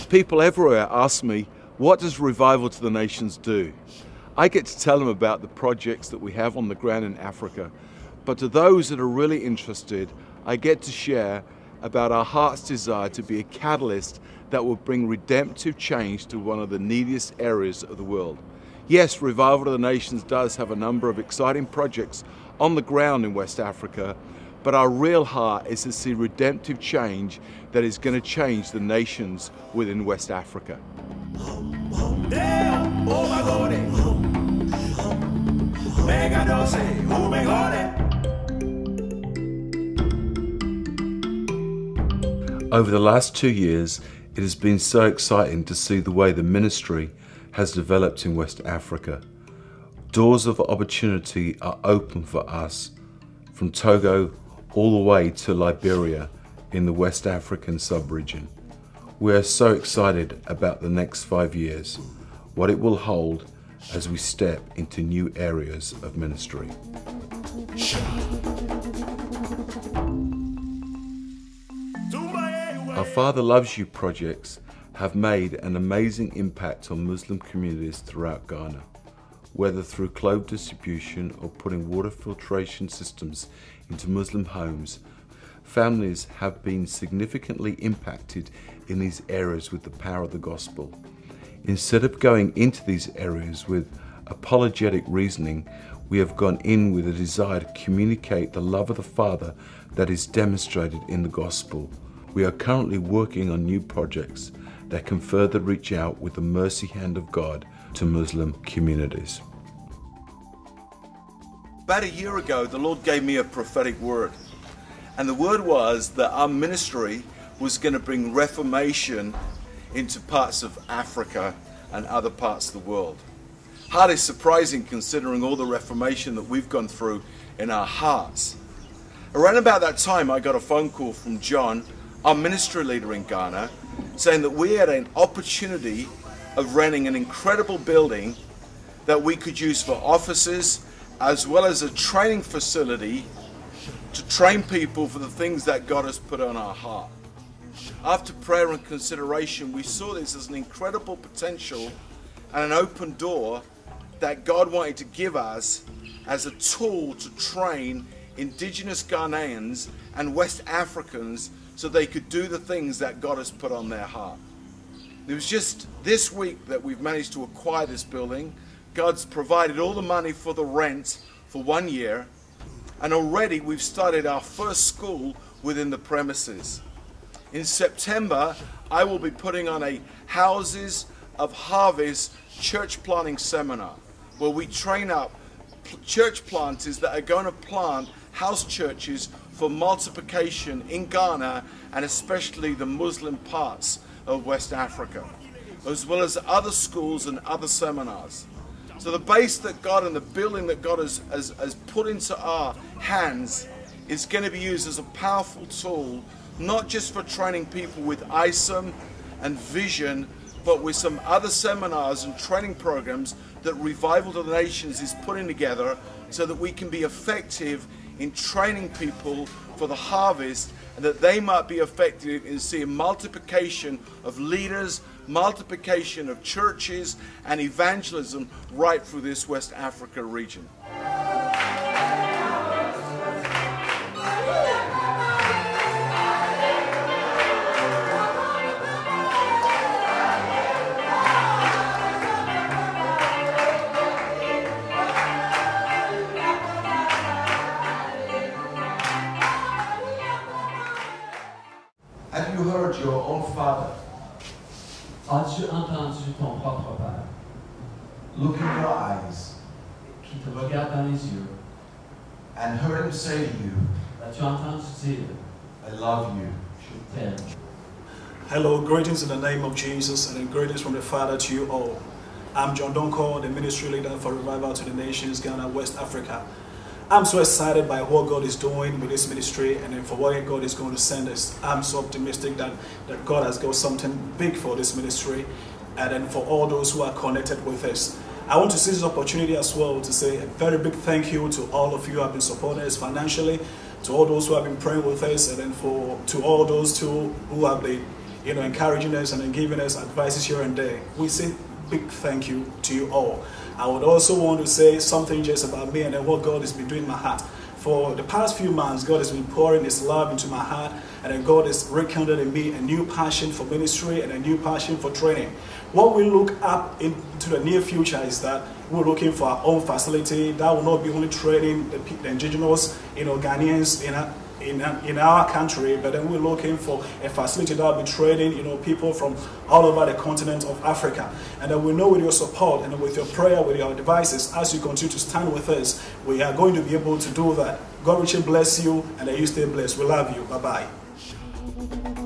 People everywhere ask me, what does Revival to the Nations do? I get to tell them about the projects that we have on the ground in Africa, but to those that are really interested, I get to share about our heart's desire to be a catalyst that will bring redemptive change to one of the neediest areas of the world. Yes, Revival to the Nations does have a number of exciting projects on the ground in West Africa, but our real heart is to see redemptive change that is going to change the nations within West Africa. Over the last 2 years, it has been so exciting to see the way the ministry has developed in West Africa. Doors of opportunity are open for us from Togo all the way to Liberia in the West African sub-region. We are so excited about the next 5 years, what it will hold as we step into new areas of ministry. Our Father Loves You projects have made an amazing impact on Muslim communities throughout Ghana, whether through clothes distribution or putting water filtration systems into Muslim homes. Families have been significantly impacted in these areas with the power of the gospel. Instead of going into these areas with apologetic reasoning, we have gone in with a desire to communicate the love of the Father that is demonstrated in the gospel. We are currently working on new projects that can further reach out with the mercy hand of God to Muslim communities. About a year ago, the Lord gave me a prophetic word. And the word was that our ministry was going to bring reformation into parts of Africa and other parts of the world. Hardly surprising considering all the reformation that we've gone through in our hearts. Around about that time, I got a phone call from John, our ministry leader in Ghana, saying that we had an opportunity of renting an incredible building that we could use for offices as well as a training facility to train people for the things that God has put on our heart. After prayer and consideration, we saw this as an incredible potential and an open door that God wanted to give us as a tool to train indigenous Ghanaians and West Africans so they could do the things that God has put on their heart. It was just this week that we've managed to acquire this building. God's provided all the money for the rent for 1 year, and already we've started our first school within the premises. In September, I will be putting on a Houses of Harvest church planting seminar where we train up church planters that are going to plant house churches for multiplication in Ghana and especially the Muslim parts of West Africa, as well as other schools and other seminars. So the base that God and the building that God has put into our hands is going to be used as a powerful tool, not just for training people with ISOM and vision, but with some other seminars and training programs that Revival to the Nations is putting together so that we can be effective in training people for the harvest and that they might be effective in seeing multiplication of leaders, multiplication of churches and evangelism right through this West Africa region. Have you heard your own father? As-tu entendu ton propre père Look in your eyes qui te regarde dans les yeux? and heard him say to you, As-tu entendu dire, I love you. je t'aime? Hello, greetings in the name of Jesus and greetings from the Father to you all. I'm John Donko, the ministry leader for Revival to the Nations, Ghana, West Africa. I'm so excited by what God is doing with this ministry and for what God is going to send us. I'm so optimistic that God has got something big for this ministry and then for all those who are connected with us. I want to seize this opportunity as well to say a very big thank you to all of you who have been supporting us financially, to all those who have been praying with us, and then to all those who have been encouraging us and giving us advices here and there. We say big thank you to you all. I would also want to say something just about me and then what God has been doing in my heart. For the past few months, God has been pouring His love into my heart, and then God has rekindled in me a new passion for ministry and a new passion for training. What we look up into the near future is that we're looking for our own facility that will not be only training the indigenous, Ghanaians in our country, but then we're looking for a facility that will be training, people from all over the continent of Africa. And then we know with your support and with your prayer, with your devices, as you continue to stand with us, we are going to be able to do that. God richly bless you, and that you stay blessed. We love you. Bye-bye.